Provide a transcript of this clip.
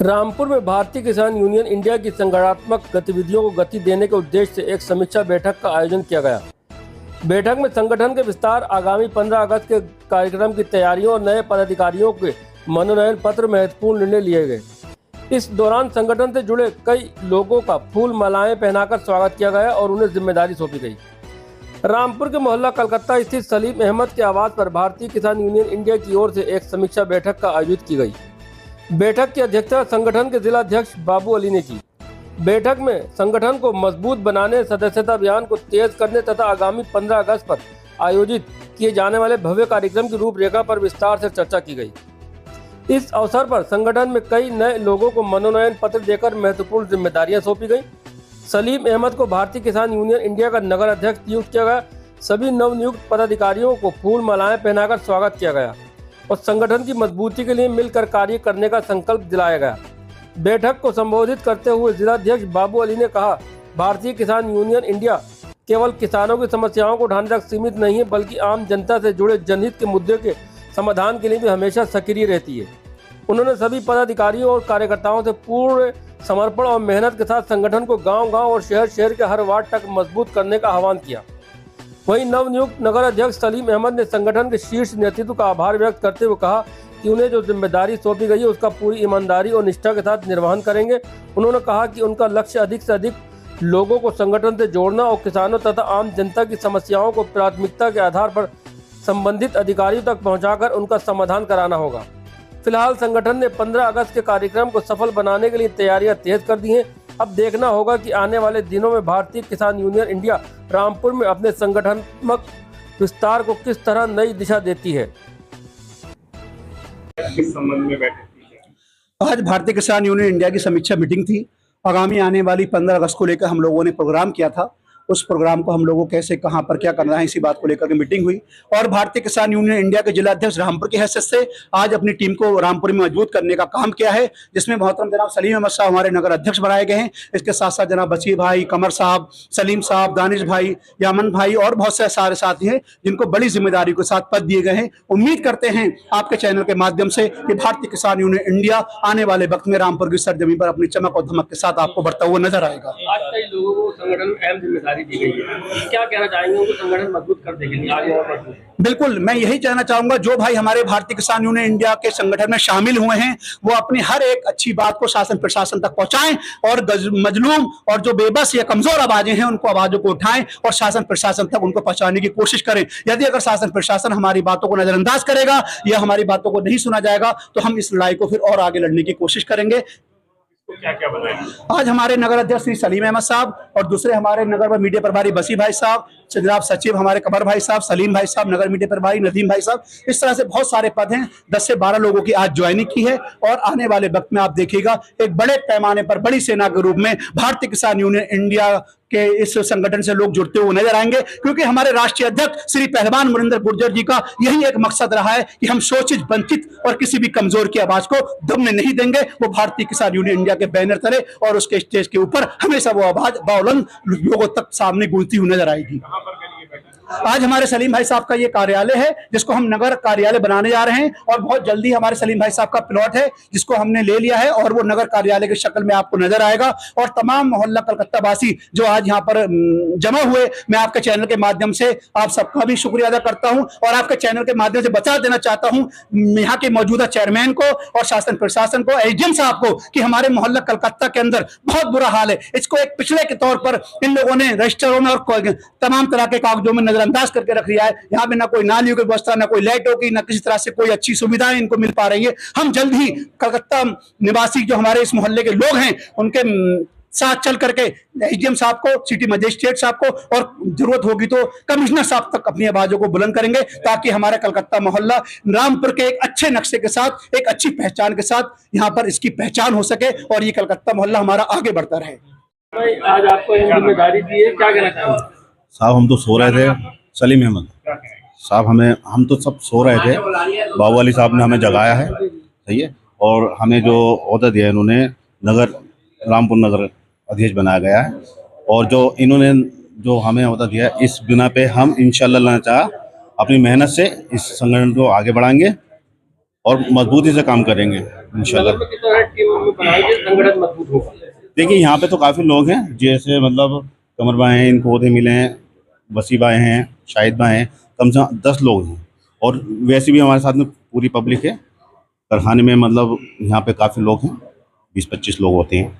रामपुर में भारतीय किसान यूनियन इंडिया की संगठनात्मक गतिविधियों को गति देने के उद्देश्य से एक समीक्षा बैठक का आयोजन किया गया। बैठक में संगठन के विस्तार, आगामी 15 अगस्त के कार्यक्रम की तैयारियों और नए पदाधिकारियों के मनोनयन पत्र महत्वपूर्ण निर्णय लिए गए। इस दौरान संगठन से जुड़े कई लोगों का फूल मालाएं पहनाकर स्वागत किया गया और उन्हें जिम्मेदारी सौंपी गई। रामपुर के मोहल्ला कलकत्ता स्थित सलीम अहमद के आवास पर भारतीय किसान यूनियन इंडिया की ओर से एक समीक्षा बैठक का आयोजित की गई। बैठक की अध्यक्षता संगठन के जिला अध्यक्ष बाबू अली ने की। बैठक में संगठन को मजबूत बनाने, सदस्यता अभियान को तेज करने तथा आगामी 15 अगस्त पर आयोजित किए जाने वाले भव्य कार्यक्रम की रूपरेखा पर विस्तार से चर्चा की गई। इस अवसर पर संगठन में कई नए लोगों को मनोनयन पत्र देकर महत्वपूर्ण जिम्मेदारियां सौंपी गई। सलीम अहमद को भारतीय किसान यूनियन इंडिया का नगर अध्यक्ष नियुक्त किया गया। सभी नवनियुक्त पदाधिकारियों को फूल मालाएं पहनाकर स्वागत किया गया और संगठन की मजबूती के लिए मिलकर कार्य करने का संकल्प दिलाया गया। बैठक को संबोधित करते हुए जिलाध्यक्ष बाबू अली ने कहा, भारतीय किसान यूनियन इंडिया केवल किसानों की समस्याओं को उठाने तक सीमित नहीं है, बल्कि आम जनता से जुड़े जनहित के मुद्दे के समाधान के लिए भी हमेशा सक्रिय रहती है। उन्होंने सभी पदाधिकारियों और कार्यकर्ताओं से पूर्ण समर्पण और मेहनत के साथ संगठन को गांव-गांव और शहर के हर वार्ड तक मजबूत करने का आह्वान किया। वहीं नवनियुक्त नगर अध्यक्ष सलीम अहमद ने संगठन के शीर्ष नेतृत्व का आभार व्यक्त करते हुए कहा कि उन्हें जो जिम्मेदारी सौंपी गई है उसका पूरी ईमानदारी और निष्ठा के साथ निर्वहन करेंगे। उन्होंने कहा कि उनका लक्ष्य अधिक से अधिक लोगों को संगठन से जोड़ना और किसानों तथा आम जनता की समस्याओं को प्राथमिकता के आधार पर संबंधित अधिकारियों तक पहुंचाकर उनका समाधान कराना होगा। फिलहाल संगठन ने 15 अगस्त के कार्यक्रम को सफल बनाने के लिए तैयारियां तेज कर दी हैं। अब देखना होगा कि आने वाले दिनों में भारतीय किसान यूनियन इंडिया रामपुर में अपने संगठनात्मक विस्तार को किस तरह नई दिशा देती है। किस संबंध में बैठक थी? आज भारतीय किसान यूनियन इंडिया की समीक्षा मीटिंग थी। आगामी आने वाली 15 अगस्त को लेकर हम लोगों ने प्रोग्राम किया था। उस प्रोग्राम को हम लोगों को कैसे, कहां पर क्या करना है, इसी बात को लेकर के मीटिंग हुई और भारतीय किसान यूनियन इंडिया के जिला अध्यक्ष रामपुर की हैसियत से आज अपनी टीम को रामपुर में मजबूत करने का काम किया है, जिसमें मोहतरम जनाब सलीम अहमद साहब हमारे नगर अध्यक्ष बनाए गए हैं। इसके साथ साथ जनाब बशीर भाई, कमर साहब, सलीम साहब, दानिश भाई, यामन भाई और बहुत से सारे साथी हैं जिनको बड़ी जिम्मेदारी के साथ पद दिए गए हैं। उम्मीद करते हैं आपके चैनल के माध्यम से कि भारतीय किसान यूनियन इंडिया आने वाले वक्त में रामपुर की सरजमीन पर अपनी चमक और धमक के साथ आपको बढ़ता हुआ नजर आएगा। आज कई लोगों को संगठन में अहम जिम्मेदारी दी गई है, क्या कहना चाहेंगे उनको संगठन मजबूत करने के लिए आगे और मजबूत? बिल्कुल, मैं यही कहना चाहूंगा, जो भाई हमारे भारतीय किसान यूनियन इंडिया के संगठन में शामिल हुए हैं वो अपनी हर एक अच्छी बात को शासन प्रशासन तक पहुंचाएं और मजलूम और जो बेबस या कमजोर आवाजें हैं उनको आवाजों को उठाएं और शासन प्रशासन तक उनको पहुंचाने की कोशिश करें। यदि अगर शासन प्रशासन हमारी बातों को नजरअंदाज करेगा या हमारी बातों को नहीं सुना जाएगा तो हम इस लड़ाई को फिर और आगे लड़ने की कोशिश करेंगे। क्या क्या बताएं? आज हमारे नगर अध्यक्ष श्री सलीम अहमद साहब और दूसरे हमारे नगर में मीडिया प्रभारी बशीर भाई साहब, जनाब सचिव हमारे कमर भाई साहब, सलीम भाई साहब, नगर मीडिया प्रभारी नदीम भाई साहब, इस तरह से बहुत सारे पद हैं। 10 से 12 लोगों की आज ज्वाइनिंग की है और आने वाले वक्त में आप देखिएगा एक बड़े पैमाने पर बड़ी सेना के रूप में भारतीय किसान यूनियन इंडिया के इस संगठन से लोग जुड़ते हुए नजर आएंगे, क्योंकि हमारे राष्ट्रीय अध्यक्ष श्री पहलवान मुनिंदर गुर्जर जी का यही एक मकसद रहा है कि हम शोषित, वंचित और किसी भी कमजोर की आवाज को दबने नहीं देंगे। वो भारतीय किसान यूनियन इंडिया के बैनर तले और उसके स्टेज के ऊपर हमेशा वो आवाज बाउलन लोगों तक सामने गूंजती हुई नजर आएगी। आज हमारे सलीम भाई साहब का ये कार्यालय है जिसको हम नगर कार्यालय बनाने जा रहे हैं और बहुत जल्दी हमारे सलीम भाई साहब का प्लॉट है जिसको हमने ले लिया है और वो नगर कार्यालय की शक्ल में आपको नजर आएगा। और तमाम मोहल्ला कलकत्ता वासी जो आज यहाँ पर जमा हुए, मैं आपके चैनल के माध्यम से आप सबका भी शुक्रिया अदा करता हूँ और आपके चैनल के माध्यम से बता देना चाहता हूँ यहाँ के मौजूदा चेयरमैन को और शासन प्रशासन को, एसडीएम साहब को, कि हमारे मोहल्ला कलकत्ता के अंदर बहुत बुरा हाल है। इसको एक पिछड़े के तौर पर इन लोगों ने रजिस्टरों में और तमाम तरह के कागजों में अंदाज करके रख लिया है। यहाँ पे ना कोई नालियों की व्यवस्था, ना कोई लाइटों की, ना किसी तरह से कोई अच्छी सुविधाएं इनको मिल पा रही है। हम जल्द ही कलकत्ता निवासी जो हमारे इस मोहल्ले के लोग हैं उनके साथ चल करके एसडीएम साहब को, सिटी मजिस्ट्रेट साहब को और जरूरत होगी तो कमिश्नर साहब तक अपनी आवाजों को बुलंद करेंगे ताकि हमारा कलकत्ता मोहल्ला रामपुर के एक अच्छे नक्शे के साथ, एक अच्छी पहचान के साथ यहाँ पर इसकी पहचान हो सके और ये कलकत्ता मोहल्ला हमारा आगे बढ़ता रहे। आज आपको जिम्मेदारी दी है, क्या कहना चाहेंगे? साहब हम तो सो रहे थे, सलीम अहमद साहब हम तो सब सो रहे थे, बाबू अली साहब ने हमें जगाया है, सही है, और हमें जो ओहदा दिया इन्होंने रामपुर नगर अध्यक्ष बनाया गया है और जो इन्होंने जो हमें ओहदा दिया इस बिना पे हम इंशाअल्लाह चाह अपनी मेहनत से इस संगठन को आगे बढ़ाएंगे और मजबूती से काम करेंगे। इंशाल्लाह। नगर में किस तरह टीम बनाएंगे, संगठन मजबूत होगा? देखिए यहाँ पे तो काफ़ी लोग हैं, जैसे मतलब कमर भाई हैं, इनको ओहदे मिले हैं, वसी भाई हैं, शाहिद भाई हैं, कम से कम 10 लोग हैं। और वैसे भी हमारे साथ में पूरी पब्लिक है कारखाने में, मतलब यहाँ पे काफ़ी लोग हैं, 20-25 लोग होते हैं।